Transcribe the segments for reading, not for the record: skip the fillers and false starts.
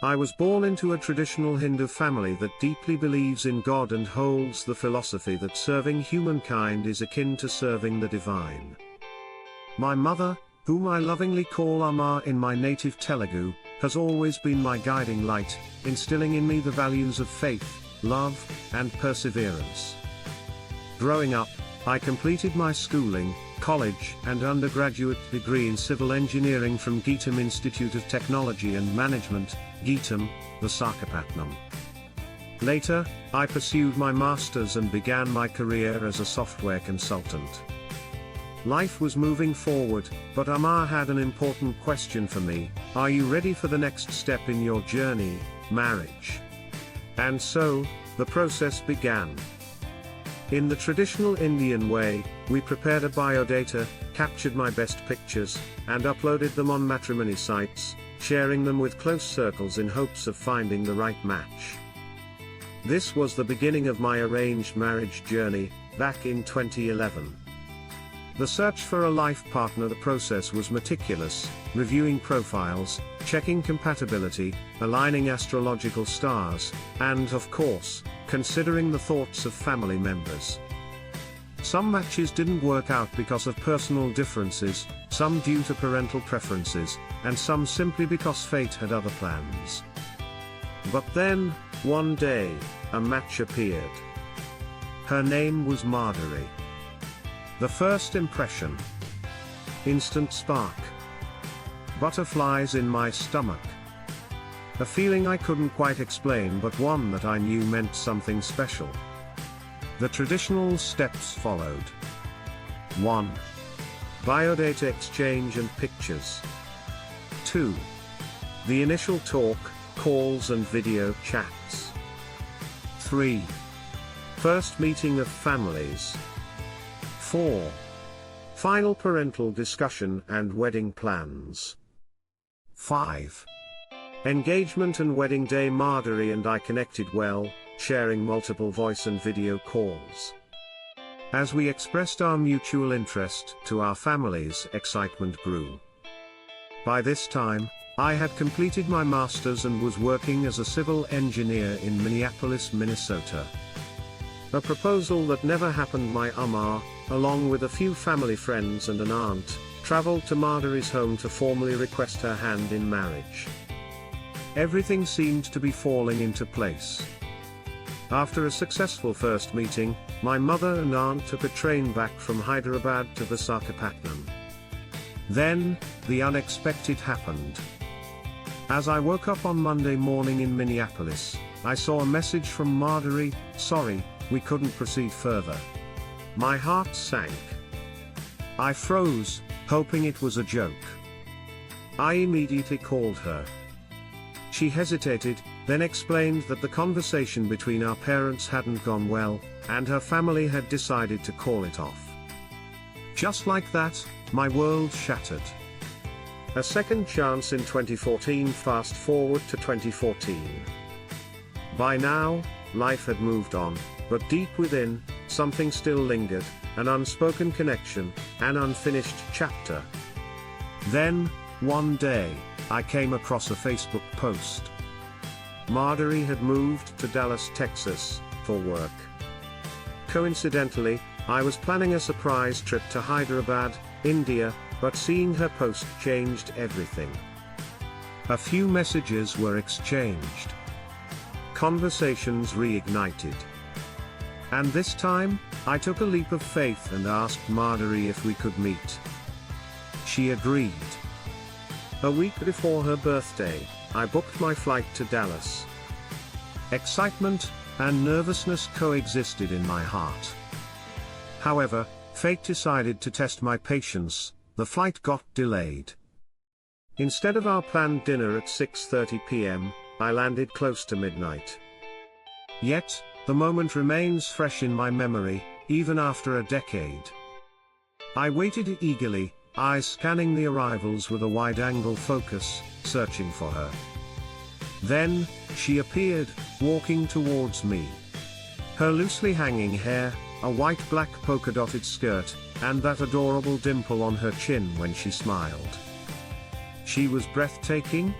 I was born into a traditional Hindu family that deeply believes in God and holds the philosophy that serving humankind is akin to serving the divine. My mother, whom I lovingly call Amma in my native Telugu, has always been my guiding light, instilling in me the values of faith, love, and perseverance. Growing up, I completed my schooling, college and undergraduate degree in civil engineering from Geetam Institute of Technology and Management, Geetam, Visakhapatnam. Later, I pursued my master's and began my career as a software consultant. Life was moving forward, but Amma had an important question for me: are you ready for the next step in your journey, marriage? And so, the process began. In the traditional Indian way, we prepared a biodata, captured my best pictures, and uploaded them on matrimony sites, sharing them with close circles in hopes of finding the right match. This was the beginning of my arranged marriage journey, back in 2011. The search for a life partner. The process was meticulous, reviewing profiles, checking compatibility, aligning astrological stars, and of course, considering the thoughts of family members. Some matches didn't work out because of personal differences, some due to parental preferences, and some simply because fate had other plans. But then, one day, a match appeared. Her name was Madhuri. The first impression. Instant spark. Butterflies in my stomach. A feeling I couldn't quite explain, but one that I knew meant something special. The traditional steps followed. 1. Biodata exchange and pictures. 2. The initial talk, calls and video chats. 3. First meeting of families. 4. Final parental discussion and wedding plans. 5. Engagement and wedding day. Madhuri and I connected well, sharing multiple voice and video calls. As we expressed our mutual interest to our families, excitement grew. By this time, I had completed my master's and was working as a civil engineer in Minneapolis, Minnesota. A proposal that never happened. My Amma, along with a few family friends and an aunt, traveled to Madhuri's home to formally request her hand in marriage. Everything seemed to be falling into place. After a successful first meeting, my mother and aunt took a train back from Hyderabad to Visakhapatnam. Then, the unexpected happened. As I woke up on Monday morning in Minneapolis, I saw a message from Madhuri: "Sorry, we couldn't proceed further." My heart sank. I froze, hoping it was a joke. I immediately called her. She hesitated, then explained that the conversation between our parents hadn't gone well, and her family had decided to call it off. Just like that, my world shattered. A second chance in 2014. Fast forward to 2014. By now, life had moved on, but deep within, something still lingered, an unspoken connection, an unfinished chapter. Then, one day, I came across a Facebook post. Madhuri had moved to Dallas, Texas, for work. Coincidentally, I was planning a surprise trip to Hyderabad, India, but seeing her post changed everything. A few messages were exchanged. Conversations reignited. And this time, I took a leap of faith and asked Madhuri if we could meet. She agreed. A week before her birthday, I booked my flight to Dallas. Excitement and nervousness coexisted in my heart. However, fate decided to test my patience. The flight got delayed. Instead of our planned dinner at 6:30 p.m., I landed close to midnight. Yet, the moment remains fresh in my memory, even after a decade. I waited eagerly, eyes scanning the arrivals with a wide-angle focus, searching for her. Then, she appeared, walking towards me. Her loosely hanging hair, a white-black polka-dotted skirt, and that adorable dimple on her chin when she smiled. She was breathtaking.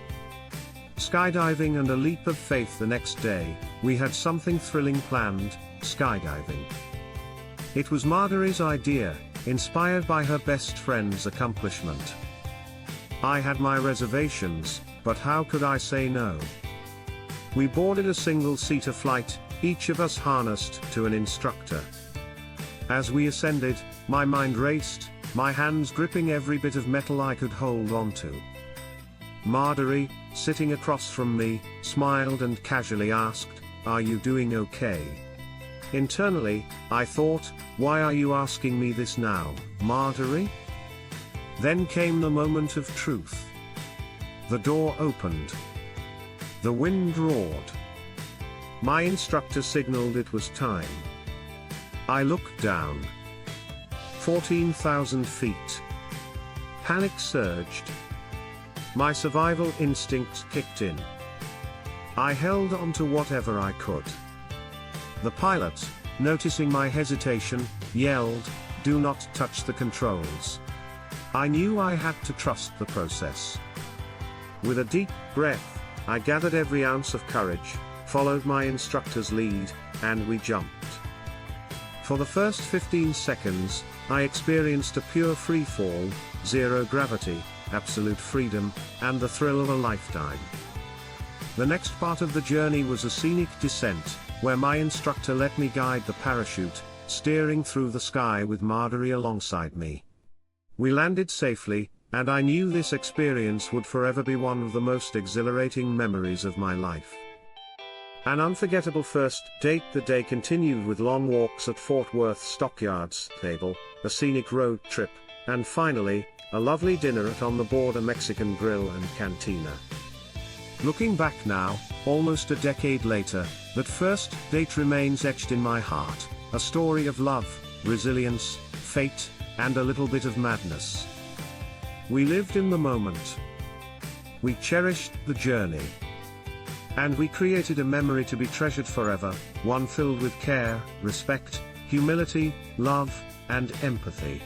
skydiving and a leap of faith the next day. We had something thrilling planned, skydiving. It was Madhuri's idea, inspired by her best friend's accomplishment. I had my reservations, but how could I say no? We boarded a single-seater flight, each of us harnessed to an instructor. As we ascended, my mind raced, my hands gripping every bit of metal I could hold onto. Madhuri, sitting across from me, smiled and casually asked, "Are you doing okay?" Internally, I thought, why are you asking me this now, Madhuri? Then came the moment of truth. The door opened. The wind roared. My instructor signaled it was time. I looked down. 14,000 feet. Panic surged. My survival instincts kicked in. I held on to whatever I could. The pilot, noticing my hesitation, yelled, "Do not touch the controls." I knew I had to trust the process. With a deep breath, I gathered every ounce of courage, followed my instructor's lead, and we jumped. For the first 15 seconds, I experienced a pure free fall, zero gravity, absolute freedom, and the thrill of a lifetime. The next part of the journey was a scenic descent, where my instructor let me guide the parachute, steering through the sky with Madhuri alongside me. We landed safely, and I knew this experience would forever be one of the most exhilarating memories of my life. An unforgettable first date. The day continued with long walks at Fort Worth Stockyards Stable, a scenic road trip, and finally, a lovely dinner at On the Border Mexican Grill and Cantina. Looking back now, almost a decade later, that first date remains etched in my heart, a story of love, resilience, fate, and a little bit of madness. We lived in the moment. We cherished the journey. And we created a memory to be treasured forever, one filled with care, respect, humility, love, and empathy.